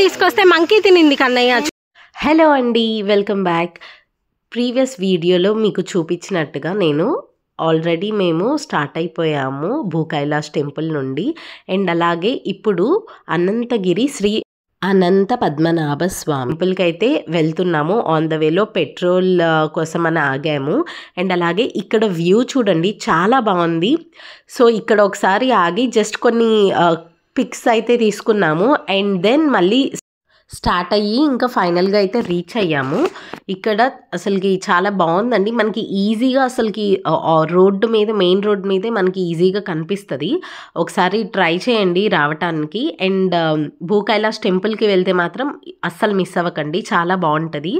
తీసుకొస్తే మంకీ తినింది కన్నయ్య. హలో అండి, వెల్కమ్ బ్యాక్. ప్రీవియస్ వీడియోలో మీకు చూపించినట్టుగా ఆల్రెడీ మేము స్టార్ట్ అయిపోయాము భూకైలాష్ టెంపుల్ నుండి. అండ్ అలాగే ఇప్పుడు అనంతగిరి శ్రీ అనంత పద్మనాభ స్వామి టెంపుల్కి అయితే వెళ్తున్నాము. ఆన్ ద వేలో పెట్రోల్ కోసం అని ఆగాము. అండ్ అలాగే ఇక్కడ వ్యూ చూడండి, చాలా బాగుంది. సో ఇక్కడ ఒకసారి ఆగి జస్ట్ కొన్ని పిక్స్ అయితే తీసుకున్నాము. అండ్ దెన్ మళ్ళీ స్టార్ట్ అయ్యి ఇంకా ఫైనల్గా అయితే రీచ్ అయ్యాము. ఇక్కడ అసలుకి చాలా బాగుందండి. మనకి ఈజీగా అసలుకి రోడ్డు మీద, మెయిన్ రోడ్ మీదే మనకి ఈజీగా కనిపిస్తుంది. ఒకసారి ట్రై చేయండి రావటానికి. అండ్ భూకైలాష్ టెంపుల్కి వెళ్తే మాత్రం అస్సలు మిస్ అవ్వకండి, చాలా బాగుంటుంది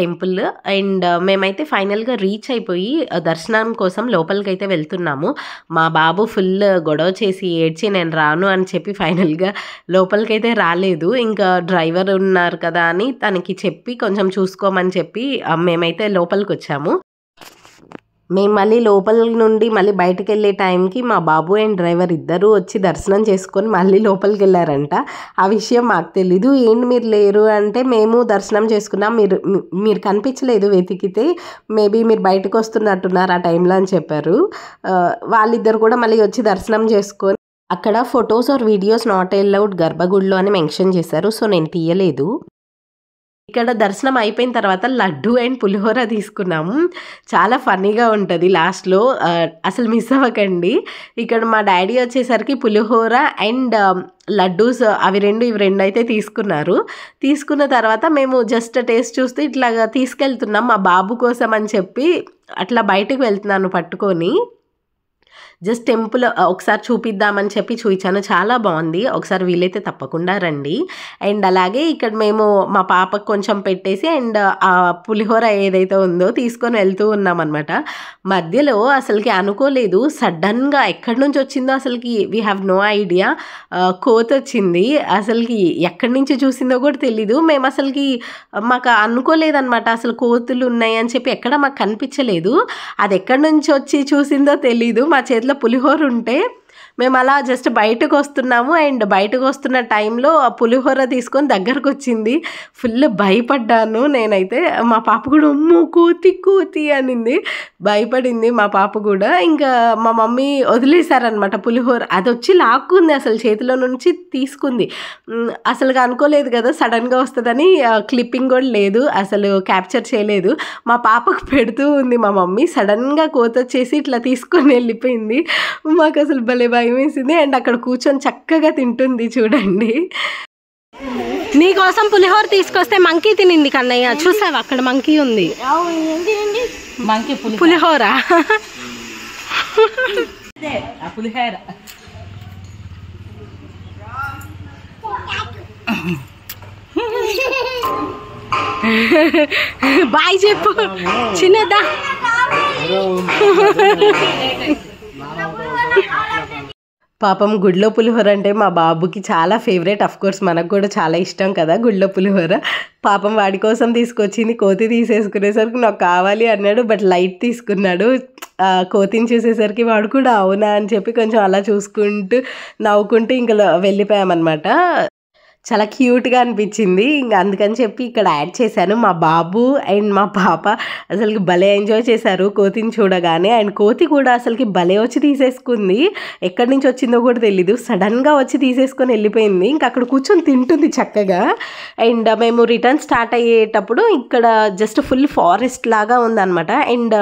టెంపుల్. అండ్ మేమైతే ఫైనల్గా రీచ్ అయిపోయి దర్శనం కోసం లోపలికి అయితే వెళ్తున్నాము. మా బాబు ఫుల్ గొడవ చేసి ఏడ్చి నేను రాను అని చెప్పి ఫైనల్గా లోపలికైతే రాలేదు. ఇంకా డ్రైవర్ ఉన్నారు కదా అని తనకి చెప్పి కొంచెం చూసుకోమని చెప్పి మేమైతే లోపలికి వచ్చాము. మేము మళ్ళీ లోపల నుండి మళ్ళీ బయటకు వెళ్ళే టైంకి మా బాబు అండ్ డ్రైవర్ ఇద్దరు వచ్చి దర్శనం చేసుకొని మళ్ళీ లోపలికి వెళ్ళారంట. ఆ విషయం మాకు తెలీదు. ఏంటి మీరు లేరు అంటే, మేము దర్శనం చేసుకున్నాం, మీరు కనిపించలేదు, వెతికితే మేబీ మీరు బయటకు వస్తున్నట్టున్నారు ఆ టైంలో అని చెప్పారు. వాళ్ళిద్దరు కూడా మళ్ళీ వచ్చి దర్శనం చేసుకొని అక్కడ photos or videos not allowed గర్భగుడిలో అని మెన్షన్ చేశారు. సో నేను తీయలేదు. ఇక్కడ దర్శనం అయిపోయిన తర్వాత లడ్డు అండ్ పులిహోర తీసుకున్నాము. చాలా ఫన్నీగా ఉంటుంది లాస్ట్లో, అసలు మిస్ అవ్వకండి. ఇక్కడ మా డాడీ వచ్చేసరికి పులిహోర అండ్ లడ్డూస్ ఇవి రెండు అయితే తీసుకున్నారు. తీసుకున్న తర్వాత మేము జస్ట్ టేస్ట్ చూస్తూ ఇట్లాగా తీసుకెళ్తున్నాం మా బాబు కోసం అని చెప్పి అట్లా బయటకు వెళ్తున్నాను పట్టుకొని. జస్ట్ టెంపుల్ ఒకసారి చూపిద్దామని చెప్పి చూపించాను, చాలా బాగుంది. ఒకసారి వీలైతే తప్పకుండా రండి. అండ్ అలాగే ఇక్కడ మేము మా పాపకు కొంచెం పెట్టేసి అండ్ ఆ పులిహోర ఏదైతే ఉందో తీసుకొని వెళ్తూ ఉన్నాం అనమాట. మధ్యలో అసలుకి అనుకోలేదు, సడన్గా ఎక్కడి నుంచి వచ్చిందో అసలుకి వీ హ్యావ్ నో ఐడియా. కోతి వచ్చింది, అసలుకి ఎక్కడి నుంచి చూసిందో కూడా తెలీదు. మేము అసలుకి మాకు అనుకోలేదన్నమాట అసలు కోతులు ఉన్నాయి అని చెప్పి, ఎక్కడ మాకు కనిపించలేదు. అది ఎక్కడి నుంచి వచ్చి చూసిందో తెలీదు. మా చేతిలో పులిహోర ఉంటే మేము అలా జస్ట్ బయటకు వస్తున్నాము. అండ్ బయటకు వస్తున్న టైంలో ఆ పులిహోర తీసుకొని దగ్గరకు వచ్చింది. ఫుల్ భయపడ్డాను నేనైతే. మా పాప కూడా అమ్మో కోతి కోతి అనింది, భయపడింది మా పాప కూడా. ఇంకా మా మమ్మీ వదిలేశారనమాట పులిహోర. అది వచ్చి లాక్కుంది, అసలు చేతిలో నుంచి తీసుకుంది. అసలు అనుకోలేదు కదా సడన్గా వస్తుందని. క్లిప్పింగ్ కూడా లేదు, అసలు క్యాప్చర్ చేయలేదు. మా పాపకు పెడుతూ ఉంది మా మమ్మీ, సడన్గా కోతి వచ్చేసి ఇట్లా తీసుకొని వెళ్ళిపోయింది. మాకు అసలు భలే భయం వేసింది. అండ్ అక్కడ కూర్చొని చక్కగా తింటుంది చూడండి. నీకోసం పులిహోర తీసుకొస్తే మంకీ తినింది కన్నయ్య, చూసావా అక్కడ మంకీ ఉంది. పులిహోర బాయ్ చెప్పు చిన్నదా. పాపం గుడిలో పులిహోర అంటే మా బాబుకి చాలా ఫేవరెట్. అఫ్ కోర్స్ మనకు కూడా చాలా ఇష్టం కదా గుడిలో పులిహోర. పాపం వాడి కోసం తీసుకొచ్చింది. కోతి తీసేసుకునేసరికి నాకు కావాలి అన్నాడు, బట్ లైట్ తీసుకున్నాడు. కోతిని చూసేసరికి వాడు కూడా అవునా అని చెప్పి కొంచెం అలా చూసుకుంటూ నవ్వుకుంటూ ఇంకా వెళ్ళిపోయామన్నమాట. చాలా క్యూట్గా అనిపించింది. ఇంకా అందుకని చెప్పి ఇక్కడ యాడ్ చేశాను. మా బాబు అండ్ మా పాప అసలుకి భలే ఎంజాయ్ చేశారు కోతిని చూడగానే. అండ్ కోతి కూడా అసలుకి భలే వచ్చి తీసేసుకుంది, ఎక్కడి నుంచి వచ్చిందో కూడా తెలీదు. సడన్గా వచ్చి తీసేసుకొని వెళ్ళిపోయింది. ఇంకా అక్కడ కూర్చొని తింటుంది చక్కగా. అండ్ మేము రిటర్న్ స్టార్ట్ అయ్యేటప్పుడు ఇక్కడ జస్ట్ ఫుల్ ఫారెస్ట్ లాగా ఉందన్నమాట. అండ్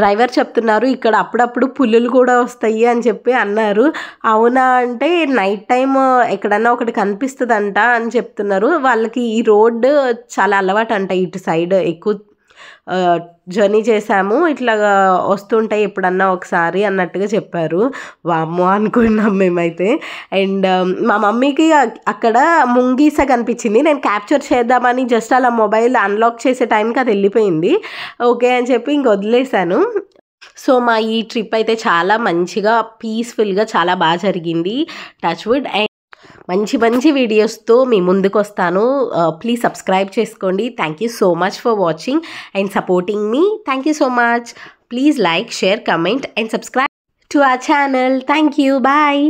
డ్రైవర్ చెప్తున్నారు ఇక్కడ అప్పుడప్పుడు పులులు కూడా వస్తాయి అని చెప్పి అన్నారు. అవునా అంటే నైట్ టైం ఎక్కడన్నా ఒకటి కనిపిస్తుంది అంట అని చెప్తున్నారు. వాళ్ళకి ఈ రోడ్డు చాలా అలవాటు అంట, ఇటు సైడ్ ఎక్కువ జర్నీ చేసాము, ఇట్లాగా వస్తుంటాయి ఎప్పుడన్నా ఒకసారి అన్నట్టుగా చెప్పారు. వామ్మో అనుకున్నాం మేమైతే. అండ్ మా మమ్మీకి అక్కడ ముంగీస కనిపించింది. నేను క్యాప్చర్ చేద్దామని జస్ట్ అలా మొబైల్ అన్లాక్ చేసే టైంకి అది వెళ్ళిపోయింది. ఓకే అని చెప్పి ఇంక వదిలేశాను. సో మా ఈ ట్రిప్ అయితే చాలా మంచిగా పీస్ఫుల్గా చాలా బాగా జరిగింది. Touch wood. అండ్ మంచి వీడియోస్తో మీ ముందుకు వస్తాను. ప్లీజ్ సబ్స్క్రైబ్ చేసుకోండి. Thank you so much for watching and supporting మీ. Thank you so much. Please like, share, comment and subscribe to our channel. Thank you. Bye.